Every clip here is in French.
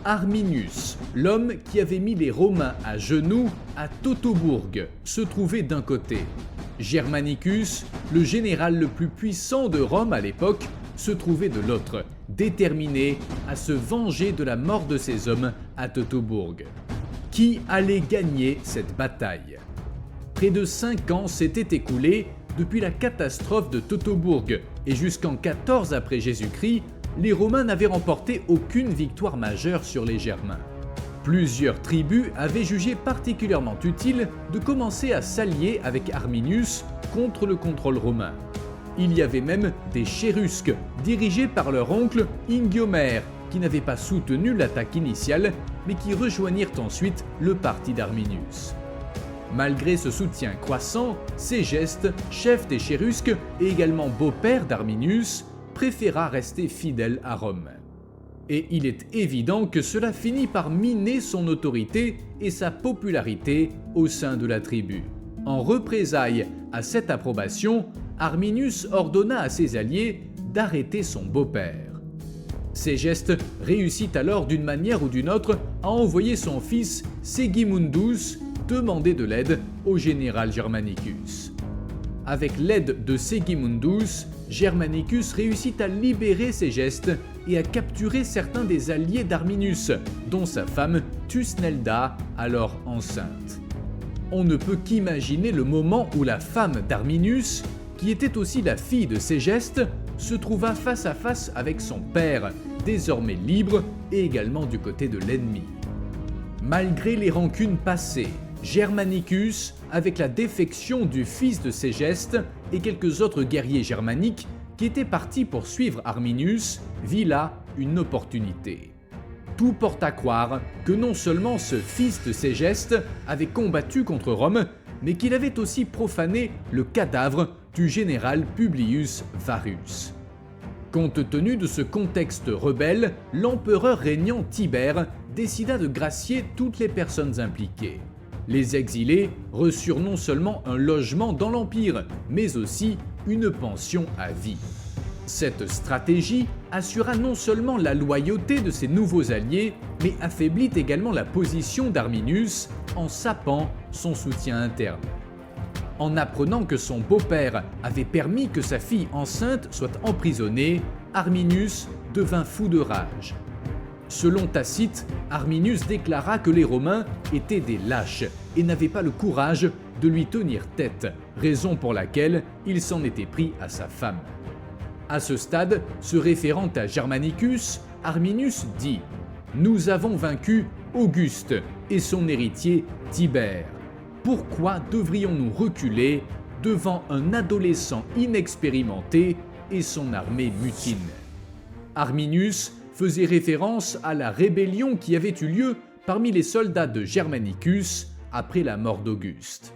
Arminius, l'homme qui avait mis les Romains à genoux à Teutobourg, se trouvait d'un côté. Germanicus, le général le plus puissant de Rome à l'époque, se trouvait de l'autre, déterminé à se venger de la mort de ses hommes à Teutobourg. Qui allait gagner cette bataille? Près de 5 ans s'étaient écoulés depuis la catastrophe de Teutobourg et jusqu'en 14 après Jésus-Christ, les Romains n'avaient remporté aucune victoire majeure sur les Germains. Plusieurs tribus avaient jugé particulièrement utile de commencer à s'allier avec Arminius contre le contrôle romain. Il y avait même des Chérusques, dirigés par leur oncle Ingiomère, qui n'avaient pas soutenu l'attaque initiale, mais qui rejoignirent ensuite le parti d'Arminius. Malgré ce soutien croissant, Ségeste, chef des Chérusques et également beau-père d'Arminius, préféra rester fidèle à Rome. Et il est évident que cela finit par miner son autorité et sa popularité au sein de la tribu. En représailles à cette approbation, Arminius ordonna à ses alliés d'arrêter son beau-père. Ségeste réussit alors d'une manière ou d'une autre à envoyer son fils Segimundus demander de l'aide au général Germanicus. Avec l'aide de Segimundus, Germanicus réussit à libérer Ségeste et à capturer certains des alliés d'Arminius, dont sa femme Thusnelda, alors enceinte. On ne peut qu'imaginer le moment où la femme d'Arminius, qui était aussi la fille de Ségeste, se trouva face à face avec son père, désormais libre et également du côté de l'ennemi. Malgré les rancunes passées, Germanicus, avec la défection du fils de Ségeste et quelques autres guerriers germaniques qui étaient partis pour suivre Arminius, vit là une opportunité. Tout porte à croire que non seulement ce fils de Ségeste avait combattu contre Rome, mais qu'il avait aussi profané le cadavre du général Publius Varus. Compte tenu de ce contexte rebelle, l'empereur régnant Tibère décida de gracier toutes les personnes impliquées. Les exilés reçurent non seulement un logement dans l'Empire, mais aussi une pension à vie. Cette stratégie assura non seulement la loyauté de ses nouveaux alliés, mais affaiblit également la position d'Arminius en sapant son soutien interne. En apprenant que son beau-père avait permis que sa fille enceinte soit emprisonnée, Arminius devint fou de rage. Selon Tacite, Arminius déclara que les Romains étaient des lâches et n'avaient pas le courage de lui tenir tête, raison pour laquelle il s'en était pris à sa femme. À ce stade, se référant à Germanicus, Arminius dit « Nous avons vaincu Auguste et son héritier Tibère. Pourquoi devrions-nous reculer devant un adolescent inexpérimenté et son armée mutine ?» Arminius faisait référence à la rébellion qui avait eu lieu parmi les soldats de Germanicus après la mort d'Auguste.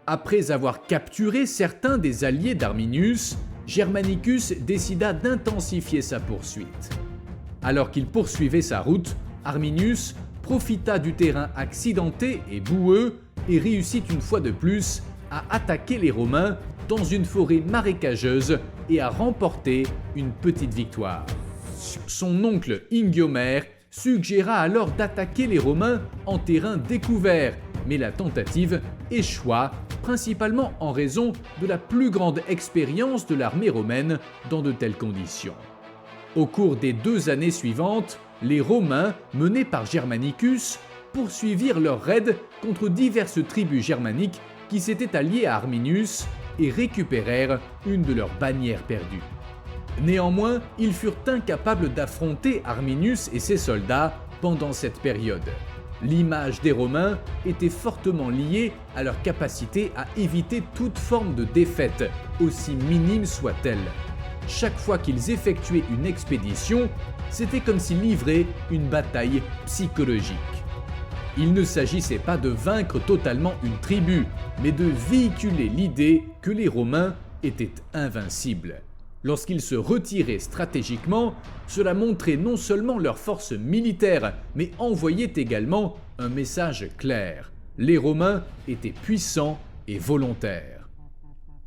Après avoir capturé certains des alliés d'Arminius, Germanicus décida d'intensifier sa poursuite. Alors qu'il poursuivait sa route, Arminius profita du terrain accidenté et boueux et réussit une fois de plus à attaquer les Romains dans une forêt marécageuse et à remporter une petite victoire. Son oncle Ingiomère suggéra alors d'attaquer les Romains en terrain découvert, mais la tentative échoua, principalement en raison de la plus grande expérience de l'armée romaine dans de telles conditions. Au cours des 2 années suivantes, les Romains, menés par Germanicus, poursuivirent leur raid contre diverses tribus germaniques qui s'étaient alliées à Arminius et récupérèrent une de leurs bannières perdues. Néanmoins, ils furent incapables d'affronter Arminius et ses soldats pendant cette période. L'image des Romains était fortement liée à leur capacité à éviter toute forme de défaite, aussi minime soit-elle. Chaque fois qu'ils effectuaient une expédition, c'était comme s'ils livraient une bataille psychologique. Il ne s'agissait pas de vaincre totalement une tribu, mais de véhiculer l'idée que les Romains étaient invincibles. Lorsqu'ils se retiraient stratégiquement, cela montrait non seulement leur force militaire, mais envoyait également un message clair. Les Romains étaient puissants et volontaires.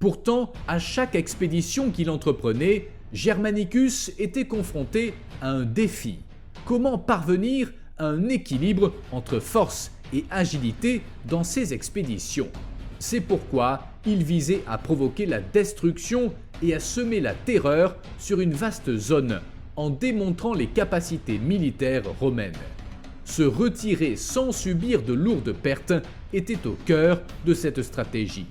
Pourtant, à chaque expédition qu'il entreprenait, Germanicus était confronté à un défi. comment parvenir à un équilibre entre force et agilité dans ses expéditions. C'est pourquoi il visait à provoquer la destruction et à semer la terreur sur une vaste zone en démontrant les capacités militaires romaines. Se retirer sans subir de lourdes pertes était au cœur de cette stratégie.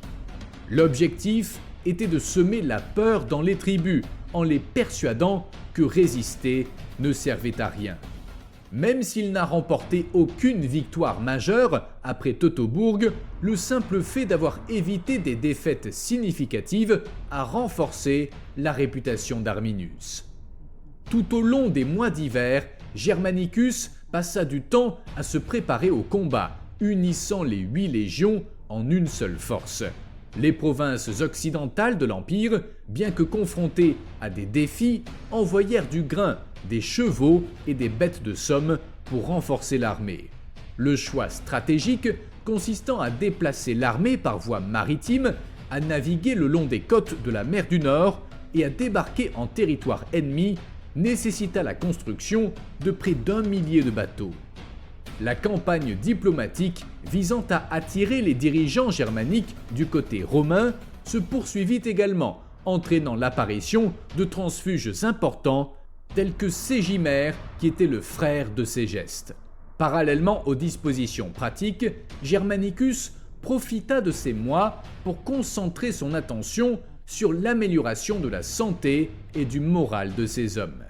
L'objectif était de semer la peur dans les tribus en les persuadant que résister ne servait à rien. Même s'il n'a remporté aucune victoire majeure après Teutobourg, le simple fait d'avoir évité des défaites significatives a renforcé la réputation d'Arminius. Tout au long des mois d'hiver, Germanicus passa du temps à se préparer au combat, unissant les 8 légions en une seule force. Les provinces occidentales de l'Empire, bien que confrontées à des défis, envoyèrent du grain, des chevaux et des bêtes de somme pour renforcer l'armée. Le choix stratégique consistant à déplacer l'armée par voie maritime, à naviguer le long des côtes de la mer du Nord et à débarquer en territoire ennemi nécessita la construction de près d'1 millier de bateaux. La campagne diplomatique visant à attirer les dirigeants germaniques du côté romain se poursuivit également, entraînant l'apparition de transfuges importants tels que Ségimère, qui était le frère de Ségeste. Parallèlement aux dispositions pratiques, Germanicus profita de ces mois pour concentrer son attention sur l'amélioration de la santé et du moral de ses hommes.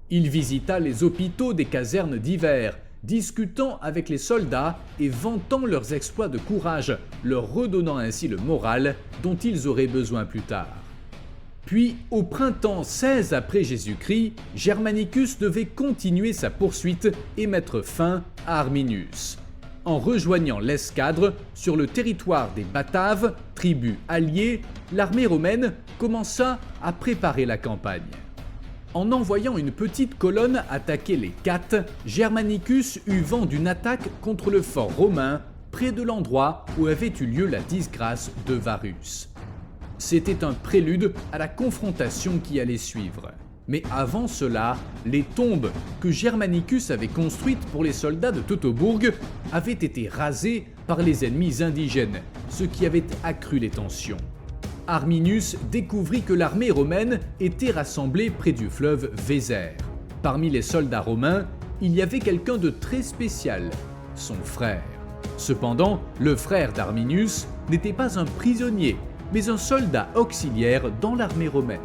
Il visita les hôpitaux des casernes d'hiver, discutant avec les soldats et vantant leurs exploits de courage, leur redonnant ainsi le moral dont ils auraient besoin plus tard. Puis, au printemps 16 après Jésus-Christ, Germanicus devait continuer sa poursuite et mettre fin à Arminius. En rejoignant l'escadre sur le territoire des Bataves, tribus alliées, l'armée romaine commença à préparer la campagne. En envoyant une petite colonne attaquer les Cates, Germanicus eut vent d'une attaque contre le fort romain près de l'endroit où avait eu lieu la disgrâce de Varus. C'était un prélude à la confrontation qui allait suivre. Mais avant cela, les tombes que Germanicus avait construites pour les soldats de Teutobourg avaient été rasées par les ennemis indigènes, ce qui avait accru les tensions. Arminius découvrit que l'armée romaine était rassemblée près du fleuve Vézère. Parmi les soldats romains, il y avait quelqu'un de très spécial, son frère. Cependant, le frère d'Arminius n'était pas un prisonnier, mais un soldat auxiliaire dans l'armée romaine.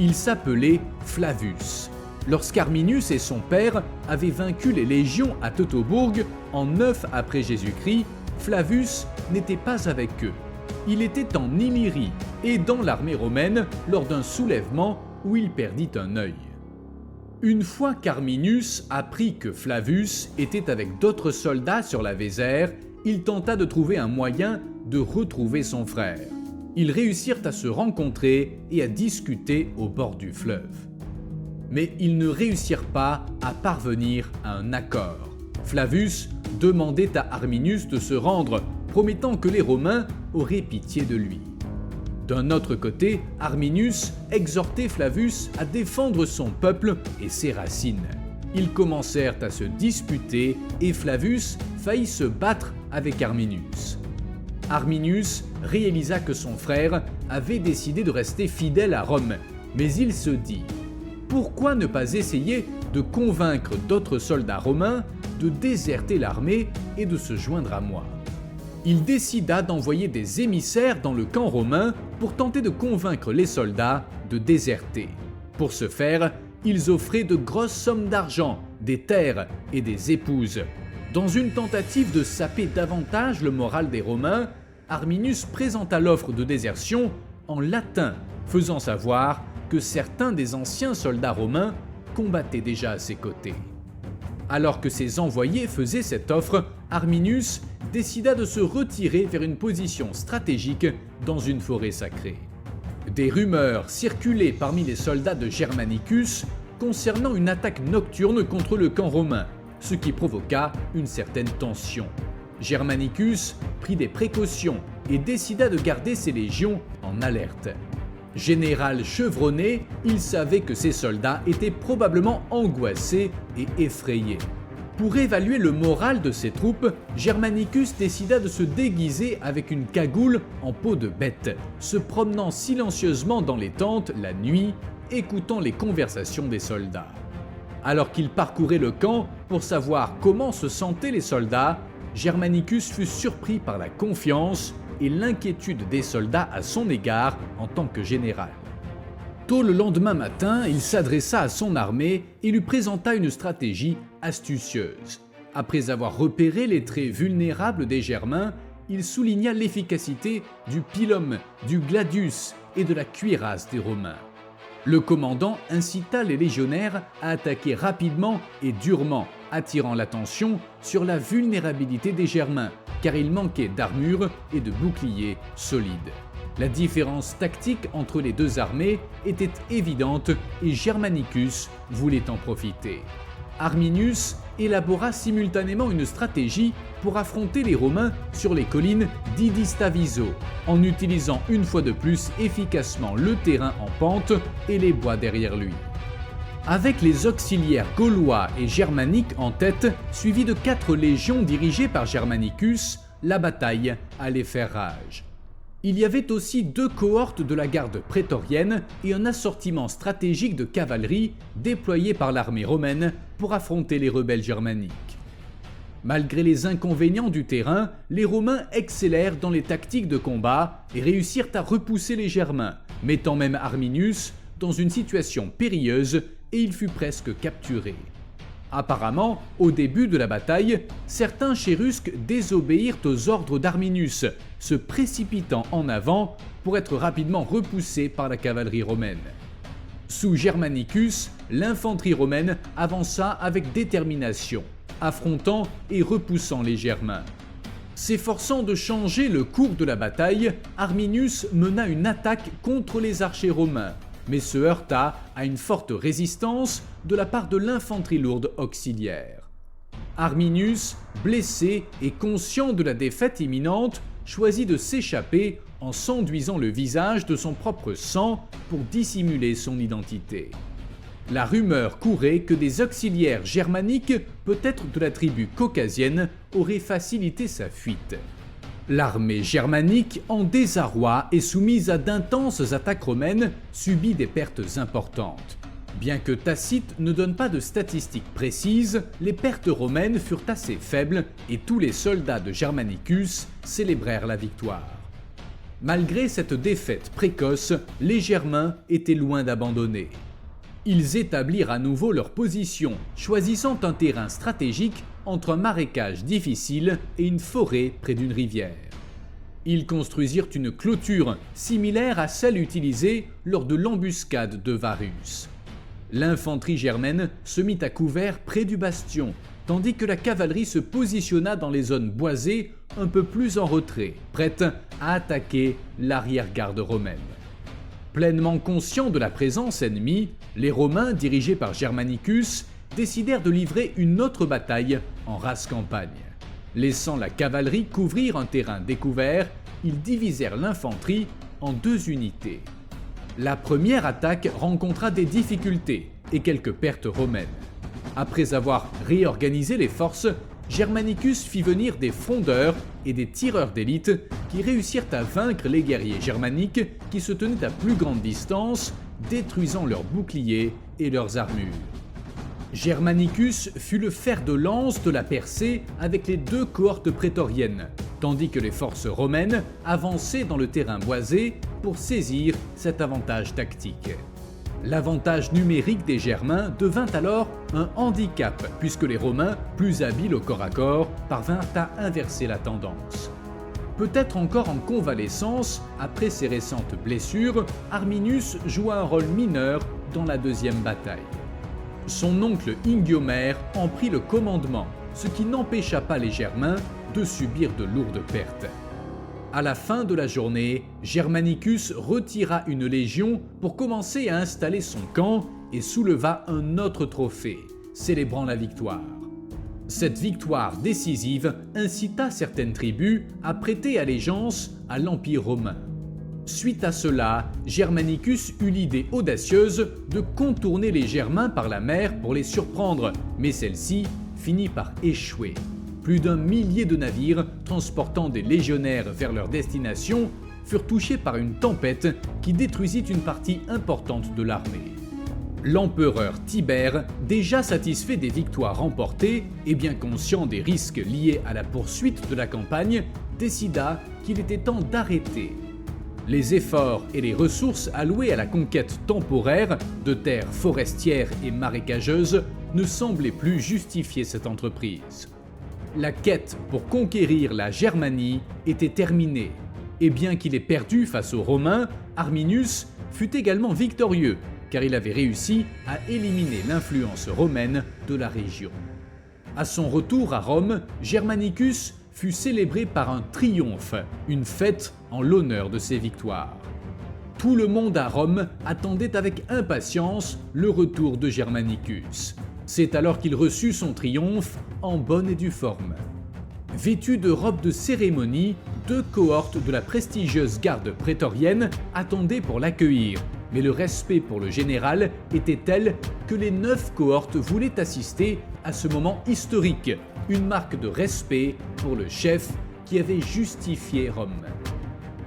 Il s'appelait Flavius. Lorsqu'Arminius et son père avaient vaincu les légions à Teutobourg en 9 après Jésus-Christ, Flavius n'était pas avec eux. Il était en Illyrie et dans l'armée romaine lors d'un soulèvement où il perdit un œil. Une fois qu'Arminius apprit que Flavius était avec d'autres soldats sur la Vézère, il tenta de trouver un moyen de retrouver son frère. Ils réussirent à se rencontrer et à discuter au bord du fleuve. Mais ils ne réussirent pas à parvenir à un accord. Flavius demandait à Arminius de se rendre, promettant que les Romains auraient pitié de lui. D'un autre côté, Arminius exhortait Flavius à défendre son peuple et ses racines. Ils commencèrent à se disputer et Flavius faillit se battre avec Arminius. Arminius réalisa que son frère avait décidé de rester fidèle à Rome, mais il se dit « Pourquoi ne pas essayer de convaincre d'autres soldats romains de déserter l'armée et de se joindre à moi ?» Il décida d'envoyer des émissaires dans le camp romain pour tenter de convaincre les soldats de déserter. Pour ce faire, ils offraient de grosses sommes d'argent, des terres et des épouses. Dans une tentative de saper davantage le moral des Romains, Arminius présenta l'offre de désertion en latin, faisant savoir que certains des anciens soldats romains combattaient déjà à ses côtés. Alors que ses envoyés faisaient cette offre, Arminius décida de se retirer vers une position stratégique dans une forêt sacrée. Des rumeurs circulaient parmi les soldats de Germanicus concernant une attaque nocturne contre le camp romain, ce qui provoqua une certaine tension. Germanicus prit des précautions et décida de garder ses légions en alerte. Général chevronné, il savait que ses soldats étaient probablement angoissés et effrayés. Pour évaluer le moral de ses troupes, Germanicus décida de se déguiser avec une cagoule en peau de bête, se promenant silencieusement dans les tentes la nuit, écoutant les conversations des soldats. Alors qu'il parcourait le camp pour savoir comment se sentaient les soldats, Germanicus fut surpris par la confiance et l'inquiétude des soldats à son égard en tant que général. Tôt le lendemain matin, il s'adressa à son armée et lui présenta une stratégie astucieuse. Après avoir repéré les traits vulnérables des Germains, il souligna l'efficacité du pilum, du gladius et de la cuirasse des Romains. Le commandant incita les légionnaires à attaquer rapidement et durement, attirant l'attention sur la vulnérabilité des Germains, car ils manquaient d'armure et de boucliers solides. La différence tactique entre les deux armées était évidente et Germanicus voulait en profiter. Arminius élabora simultanément une stratégie pour affronter les Romains sur les collines d'Idistaviso, en utilisant une fois de plus efficacement le terrain en pente et les bois derrière lui. Avec les auxiliaires gaulois et germaniques en tête, suivis de 4 légions dirigées par Germanicus, la bataille allait faire rage. Il y avait aussi 2 cohortes de la garde prétorienne et un assortiment stratégique de cavalerie déployé par l'armée romaine pour affronter les rebelles germaniques. Malgré les inconvénients du terrain, les Romains excellèrent dans les tactiques de combat et réussirent à repousser les Germains, mettant même Arminius dans une situation périlleuse et il fut presque capturé. Apparemment, au début de la bataille, certains Chérusques désobéirent aux ordres d'Arminius, se précipitant en avant pour être rapidement repoussés par la cavalerie romaine. Sous Germanicus, l'infanterie romaine avança avec détermination, affrontant et repoussant les Germains. S'efforçant de changer le cours de la bataille, Arminius mena une attaque contre les archers romains, mais se heurta à une forte résistance de la part de l'infanterie lourde auxiliaire. Arminius, blessé et conscient de la défaite imminente, choisit de s'échapper en s'enduisant le visage de son propre sang pour dissimuler son identité. La rumeur courait que des auxiliaires germaniques, peut-être de la tribu caucasienne, auraient facilité sa fuite. L'armée germanique, en désarroi et soumise à d'intenses attaques romaines, subit des pertes importantes. Bien que Tacite ne donne pas de statistiques précises, les pertes romaines furent assez faibles et tous les soldats de Germanicus célébrèrent la victoire. Malgré cette défaite précoce, les Germains étaient loin d'abandonner. Ils établirent à nouveau leur position, choisissant un terrain stratégique entre un marécage difficile et une forêt près d'une rivière. Ils construisirent une clôture similaire à celle utilisée lors de l'embuscade de Varus. L'infanterie germaine se mit à couvert près du bastion, tandis que la cavalerie se positionna dans les zones boisées un peu plus en retrait, prête à attaquer l'arrière-garde romaine. Pleinement conscients de la présence ennemie, les Romains, dirigés par Germanicus, décidèrent de livrer une autre bataille en rase campagne. Laissant la cavalerie couvrir un terrain découvert, ils divisèrent l'infanterie en 2 unités. La première attaque rencontra des difficultés et quelques pertes romaines. Après avoir réorganisé les forces, Germanicus fit venir des frondeurs et des tireurs d'élite qui réussirent à vaincre les guerriers germaniques qui se tenaient à plus grande distance, détruisant leurs boucliers et leurs armures. Germanicus fut le fer de lance de la percée avec les 2 cohortes prétoriennes, tandis que les forces romaines avançaient dans le terrain boisé pour saisir cet avantage tactique. L'avantage numérique des Germains devint alors un handicap puisque les Romains, plus habiles au corps à corps, parvinrent à inverser la tendance. Peut-être encore en convalescence, après ses récentes blessures, Arminius joua un rôle mineur dans la 2e bataille. Son oncle Ingiomère en prit le commandement, ce qui n'empêcha pas les Germains de subir de lourdes pertes. À la fin de la journée, Germanicus retira une légion pour commencer à installer son camp et souleva un autre trophée, célébrant la victoire. Cette victoire décisive incita certaines tribus à prêter allégeance à l'Empire romain. Suite à cela, Germanicus eut l'idée audacieuse de contourner les Germains par la mer pour les surprendre, mais celle-ci finit par échouer. Plus d'1 millier de navires transportant des légionnaires vers leur destination furent touchés par une tempête qui détruisit une partie importante de l'armée. L'empereur Tibère, déjà satisfait des victoires remportées et bien conscient des risques liés à la poursuite de la campagne, décida qu'il était temps d'arrêter. Les efforts et les ressources allouées à la conquête temporaire de terres forestières et marécageuses ne semblaient plus justifier cette entreprise. La quête pour conquérir la Germanie était terminée, et bien qu'il ait perdu face aux Romains, Arminius fut également victorieux, car il avait réussi à éliminer l'influence romaine de la région. À son retour à Rome, Germanicus fut célébré par un triomphe, une fête en l'honneur de ses victoires. Tout le monde à Rome attendait avec impatience le retour de Germanicus. C'est alors qu'il reçut son triomphe en bonne et due forme. Vêtus de robes de cérémonie, 2 cohortes de la prestigieuse garde prétorienne attendaient pour l'accueillir, mais le respect pour le général était tel que les 9 cohortes voulaient assister à ce moment historique, une marque de respect pour le chef qui avait justifié Rome.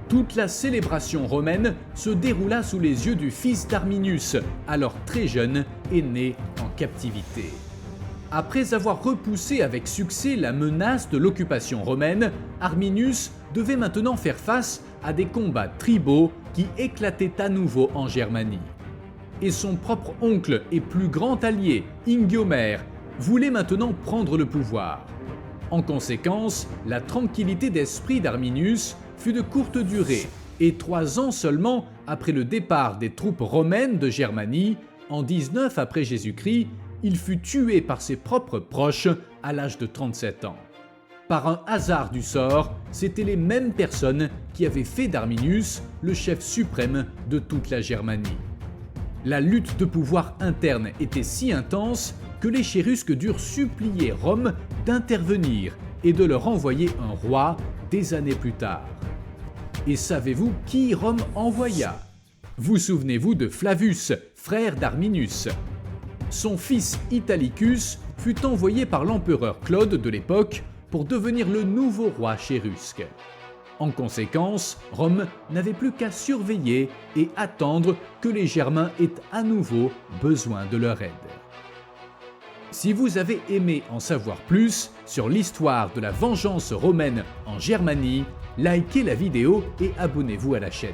Toute la célébration romaine se déroula sous les yeux du fils d'Arminius, alors très jeune et né en captivité. Après avoir repoussé avec succès la menace de l'occupation romaine, Arminius devait maintenant faire face à des combats tribaux qui éclataient à nouveau en Germanie. Et son propre oncle et plus grand allié, Ingiomère, voulait maintenant prendre le pouvoir. En conséquence, la tranquillité d'esprit d'Arminius fut de courte durée, et 3 ans seulement après le départ des troupes romaines de Germanie, en 19 après Jésus-Christ, il fut tué par ses propres proches à l'âge de 37 ans. Par un hasard du sort, c'étaient les mêmes personnes qui avaient fait d'Arminius le chef suprême de toute la Germanie. La lutte de pouvoir interne était si intense que les Chérusques durent supplier Rome d'intervenir et de leur envoyer un roi des années plus tard. Et savez-vous qui Rome envoya? Vous souvenez-vous de Flavius, frère d'Arminius? Son fils Italicus fut envoyé par l'empereur Claude de l'époque pour devenir le nouveau roi chérusque. En conséquence, Rome n'avait plus qu'à surveiller et attendre que les Germains aient à nouveau besoin de leur aide. Si vous avez aimé en savoir plus sur l'histoire de la vengeance romaine en Germanie, likez la vidéo et abonnez-vous à la chaîne.